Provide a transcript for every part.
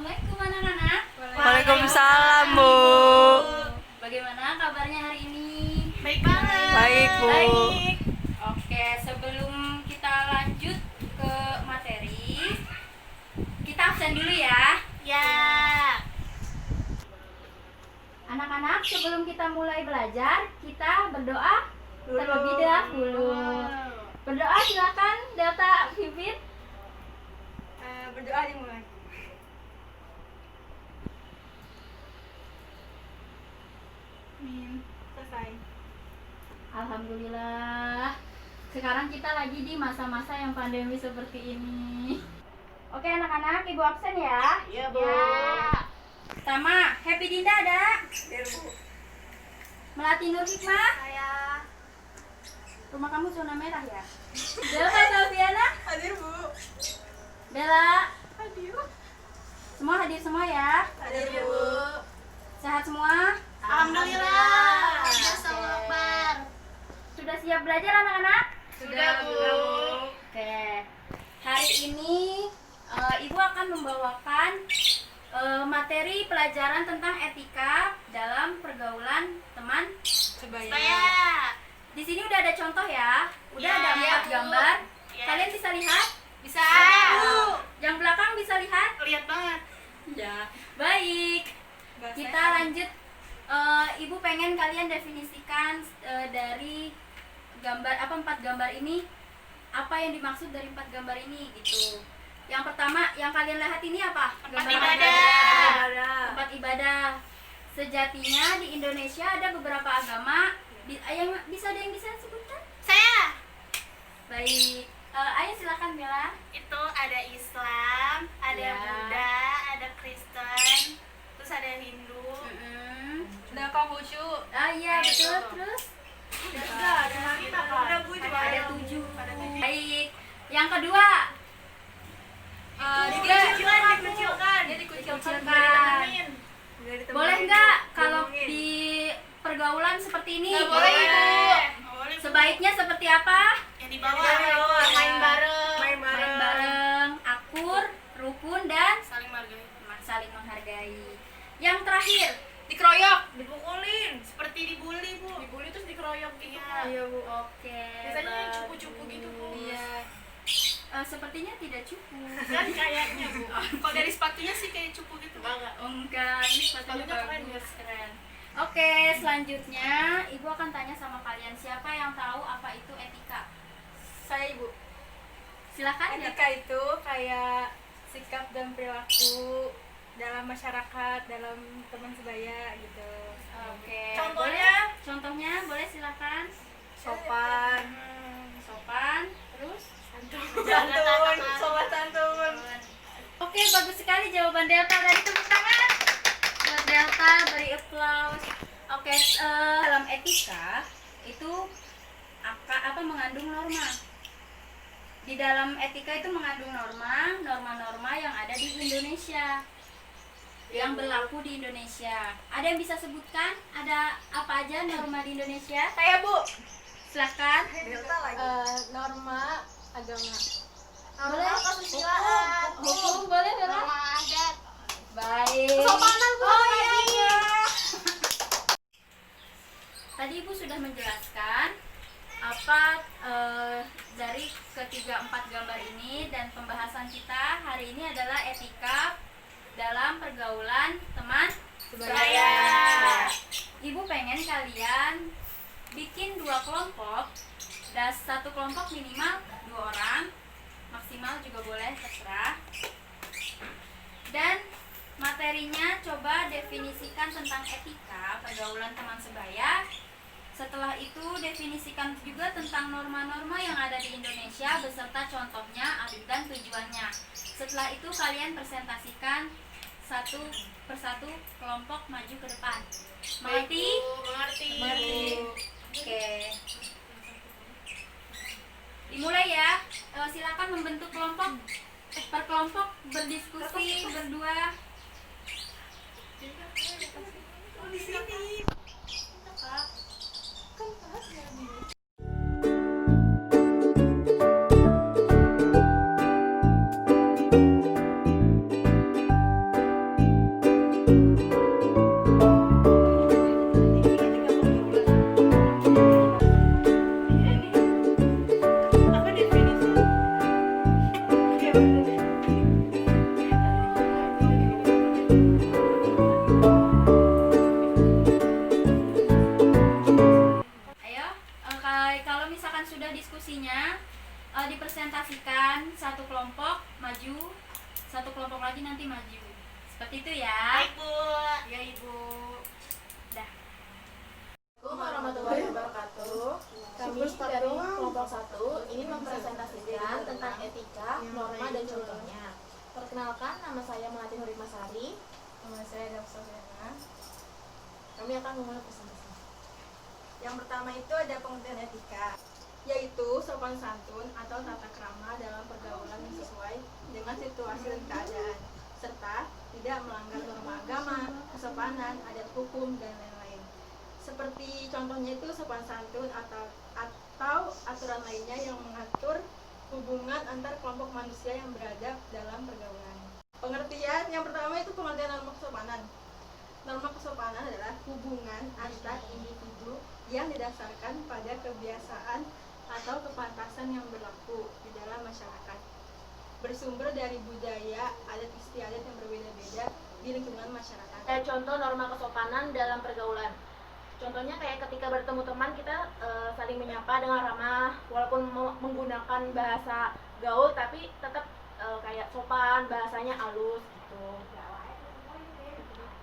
Assalamualaikum anak-anak. Waalaikumsalam, Bu. Bagaimana kabarnya hari ini? Baik banget. Baik, Bu. Baik. Oke, sebelum kita lanjut ke materi, kita absen dulu ya. Ya. Anak-anak, sebelum kita mulai belajar, kita berdoa terlebih dahulu. Berdoa silakan, Delta Vivit. Berdoa dimulai. Selesai. Alhamdulillah. Sekarang kita lagi di masa-masa yang pandemi seperti ini. Oke anak-anak, ibu absen ya. Iya, Bu. Ya. Sama, Happy Dinda ada. Biar, Bu. Melati Nur Hikmah. Saya Rumah kamu zona merah ya. Delta Selviana. hadir, Bu. Bella. Hadir. Semua hadir semua ya. Hadir, Bu. Sehat semua. Alhamdulillah. Oke. Sudah siap belajar anak-anak? Sudah, Bu. Oke. Hari ini Ibu akan membawakan materi pelajaran tentang etika dalam pergaulan teman sebaya. Di sini udah ada contoh ya. Udah Ya, ada 4 Bu. gambar. Ya. Kalian bisa lihat? Bisa. Yang belakang bisa lihat? Lihat banget. Ya. Baik. Kita lanjut. Ibu pengen kalian definisikan dari gambar 4 gambar ini, apa yang dimaksud dari 4 gambar ini gitu. Yang pertama yang kalian lihat ini apa? Tempat Gambar ibadah. Tempat ibadah. Sejatinya di Indonesia ada beberapa agama. Yang bisa ada yang bisa sebutkan? Saya. Baik. Ayo silakan Bella. Itu ada Islam, ada Ya. Buddha, ada Kristen, terus ada Hindu. Udah Konghucu. Iya betul. Terus Udah, Bu, juga ada ada 7. Ada 7. Baik. Yang kedua. Dikucilkan. Dikucilkan. Boleh nggak kalau di pergaulan seperti ini? Nggak boleh, Bu. Sebaiknya seperti apa? Yang di bawah. Main bareng. Main bareng, akur, rukun, dan Saling menghargai. saling menghargai. Yang terakhir, Dikeroyok, dipukulin, seperti dibully, Bu. Dibully terus dikeroyok gitu. Iya. Bu. Oke. Biasanya bagus. cupu-cupu gitu, Bu. Iya. Sepertinya tidak cukup. Kan kayaknya, Bu. Kalau dari sepatunya sih kayak cupu gitu. Enggak, ini sepatunya Sepatunya keren, bagus, keren. Oke, selanjutnya Ibu akan tanya sama kalian, siapa yang tahu apa itu etika? Saya, Ibu. Silakan ya. Etika itu kayak sikap dan perilaku dalam masyarakat, dalam teman sebaya gitu. Oke. Contohnya? Contohnya boleh silakan. Sopan, Sopan, terus santun, sopan santun. Oke, bagus sekali jawaban Delta. Tadi tepuk tangan buat Delta, beri applause. Oke, dalam etika itu apa mengandung norma. Di dalam etika itu mengandung norma-norma yang ada di Indonesia, yang berlaku di Indonesia. Ada yang bisa sebutkan? Ada apa aja norma di Indonesia? Saya, Bu. Silakan. Norma agama. Boleh. kesusilaan. Hukum boleh, Bella? Norma adat. Baik. Kesopanan, Bu. Oh iya. Tadi Ibu sudah menjelaskan apa dari ketiga 4 gambar ini, dan pembahasan kita hari ini adalah etika dalam pergaulan teman sebaya. Ibu pengen kalian bikin 2 kelompok, dan 1 kelompok minimal 2 orang, maksimal juga boleh, terserah. Dan materinya coba definisikan tentang etika pergaulan teman sebaya. Setelah itu definisikan juga tentang norma-norma yang ada di Indonesia beserta contohnya dan tujuannya. Setelah itu kalian presentasikan satu persatu kelompok maju ke depan. Mengerti? Mengerti. Oke. Dimulai ya. Silakan membentuk kelompok. Per kelompok berdiskusi berdua. Di sini. maju, satu kelompok lagi nanti maju. Seperti itu ya. Baik, Bu. Ya Ibu. Dah. Assalamualaikum warahmatullahi wabarakatuh. Kami dari kelompok 1 ini mempresentasikan tentang etika, norma, dan contohnya. Perkenalkan, nama saya Melati Nurimasari. Nama saya Dafsa Sena. Kami akan memulai presentasi. Yang pertama itu ada pengertian etika, yaitu sopan santun atau tata krama dalam pergaulan yang sesuai dengan situasi dan keadaan, serta tidak melanggar norma agama, kesopanan, adat hukum, dan lain-lain. Seperti contohnya itu sopan santun atau aturan lainnya yang mengatur hubungan antar kelompok manusia yang beradab dalam pergaulan. Pengertian yang pertama itu pengertian norma kesopanan. Norma kesopanan adalah hubungan antar individu yang didasarkan pada kebiasaan atau kepantasan yang berlaku di dalam masyarakat, bersumber dari budaya, adat istiadat yang berbeda-beda di lingkungan masyarakat. Contoh norma kesopanan dalam pergaulan. Contohnya kayak ketika bertemu teman kita saling menyapa dengan ramah, walaupun menggunakan bahasa gaul tapi tetap kayak sopan, bahasanya halus gitu.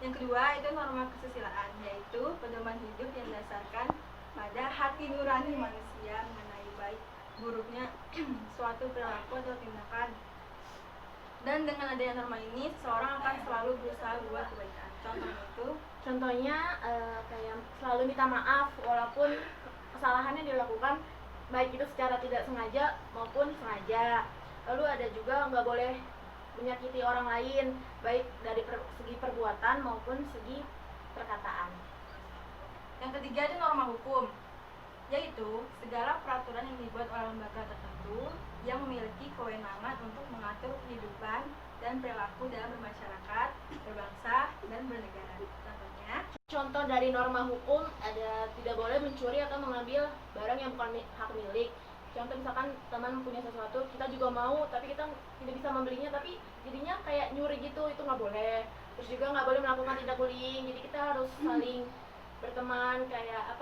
Yang kedua itu norma kesusilaan, yaitu pedoman hidup yang didasarkan pada hati nurani manusia mengenai baik buruknya suatu perilaku atau tindakan. Dan dengan adanya norma ini, seseorang akan selalu berusaha buat kebaikan. Contohnya kayak selalu minta maaf walaupun kesalahannya dilakukan baik itu secara tidak sengaja maupun sengaja. Lalu ada juga nggak boleh menyakiti orang lain baik dari segi perbuatan maupun segi perkataan. Yang ketiga itu norma hukum, yaitu segala peraturan yang dibuat oleh lembaga tertentu yang memiliki kewenangan untuk mengatur kehidupan dan perilaku dalam bermasyarakat, berbangsa, dan bernegara. Contoh dari norma hukum ada tidak boleh mencuri atau mengambil barang yang bukan hak milik. Contoh misalkan teman punya sesuatu, kita juga mau tapi kita tidak bisa membelinya, tapi jadinya kayak nyuri gitu, itu nggak boleh. Terus juga nggak boleh melakukan tindak bullying, jadi kita harus saling berteman kayak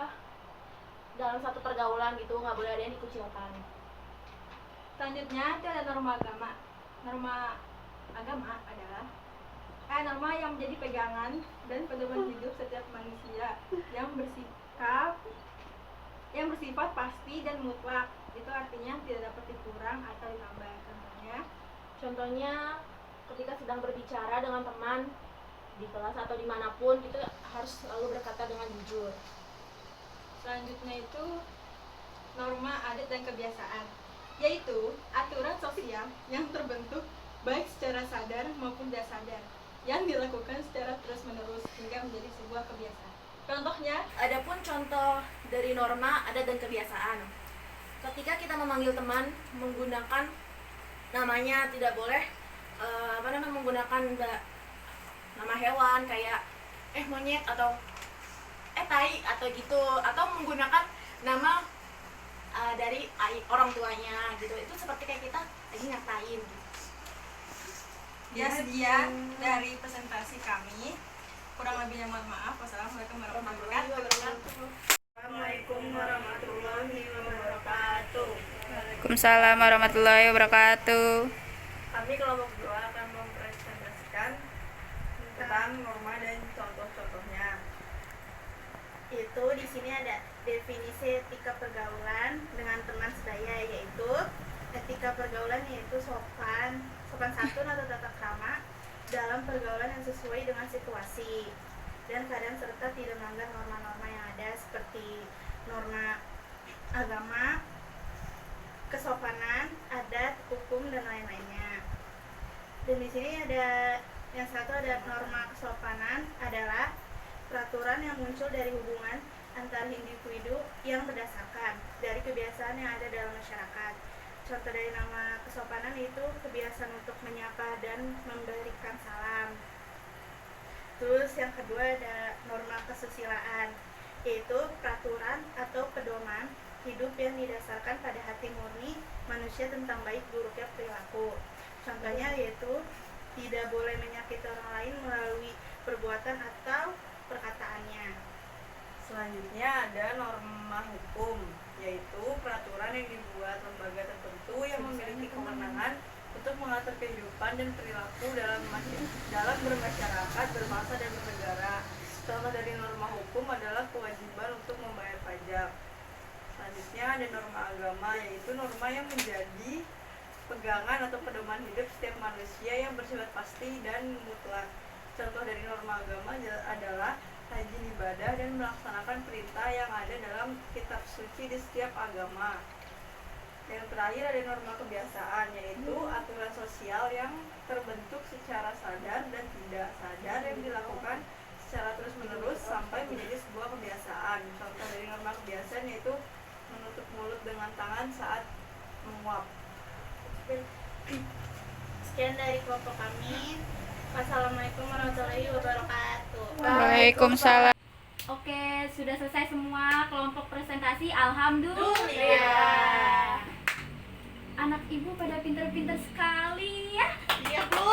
dalam satu pergaulan gitu, nggak boleh ada yang dikucilkan. Selanjutnya itu ada norma agama. Norma agama adalah norma yang menjadi pegangan dan pedoman hidup setiap manusia yang bersifat pasti dan mutlak. Itu artinya tidak dapat dikurang atau ditambah. Contohnya ketika sedang berbicara dengan teman di kelas atau dimanapun, kita harus selalu berkata dengan jujur. Selanjutnya itu norma adat dan kebiasaan, yaitu aturan sosial yang terbentuk baik secara sadar maupun tidak sadar, yang dilakukan secara terus-menerus hingga menjadi sebuah kebiasaan. Contohnya, adapun contoh dari norma adat dan kebiasaan. Ketika kita memanggil teman menggunakan namanya, tidak boleh menggunakan nama hewan kayak monyet atau tai atau gitu, atau menggunakan nama dari orang tuanya gitu. Itu seperti kayak kita lagi ngatain gitu. Ya, sekian dari presentasi kami. Kurang lebihnya mohon maaf. Wassalamualaikum warahmatullahi wabarakatuh. Assalamualaikum warahmatullahi wabarakatuh. Waalaikumsalam warahmatullahi wabarakatuh. Kami kelompok 2 akan mempresentasikan tentang norma dan contoh-contohnya. Itu di sini ada definisi etika pergaulan dengan teman sebaya, yaitu etika pergaulan yaitu sopan santun atau tata krama dalam pergaulan yang sesuai dengan situasi dan keadaan serta tidak melanggar norma-norma yang ada seperti norma agama, kesopanan, adat, hukum, dan lain-lainnya. Dan di sini ada yang satu, ada norma kesopanan adalah peraturan yang muncul dari hubungan antar individu yang berdasarkan dari kebiasaan yang ada dalam masyarakat. Contoh dari nama kesopanan itu kebiasaan untuk menyapa dan memberikan salam. Terus yang kedua ada norma kesusilaan, yaitu peraturan atau pedoman hidup yang didasarkan pada hati murni manusia tentang baik buruknya perilaku. Contohnya yaitu tidak boleh menyakiti orang lain melalui perbuatan atau perkataannya. Selanjutnya ada norma hukum, yaitu peraturan yang dibuat lembaga tertentu yang memiliki kewenangan untuk mengatur kehidupan dan perilaku dalam bermasyarakat, berbangsa, dan bernegara. Contoh dari norma hukum adalah kewajiban untuk membayar pajak. Selanjutnya ada norma agama, yaitu norma yang menjadi pegangan atau pedoman hidup setiap manusia yang bersifat pasti dan mutlak. Contoh dari norma agama adalah rajin ibadah dan melaksanakan perintah yang ada dalam kitab suci di setiap agama. Yang terakhir ada norma kebiasaan, yaitu aturan sosial yang terbentuk secara sadar dan tidak sadar yang dilakukan secara terus-menerus sampai menjadi sebuah kebiasaan. Contoh dari norma kebiasaan yaitu menutup mulut dengan tangan saat menguap. Sekian dari kelompok kami. Wassalamualaikum warahmatullahi wabarakatuh. Waalaikumsalam. Oke, sudah selesai semua kelompok presentasi. Alhamdulillah. Anak ibu pada pinter-pinter sekali ya. Iya, Bu.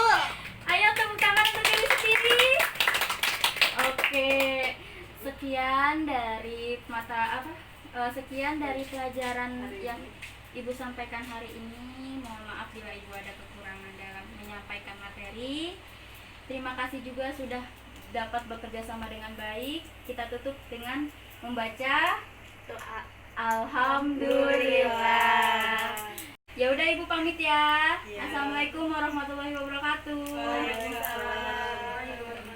Ayo tepuk tangan untuk diri sendiri. Oke, sekian dari sekian dari pelajaran yang ibu sampaikan hari ini. Mohon maaf bila ibu ada kekurangan dalam menyampaikan materi. Terima kasih juga sudah dapat bekerja sama dengan baik. Kita tutup dengan membaca doa. Alhamdulillah. Ya udah ibu pamit ya. Assalamualaikum warahmatullahi wabarakatuh.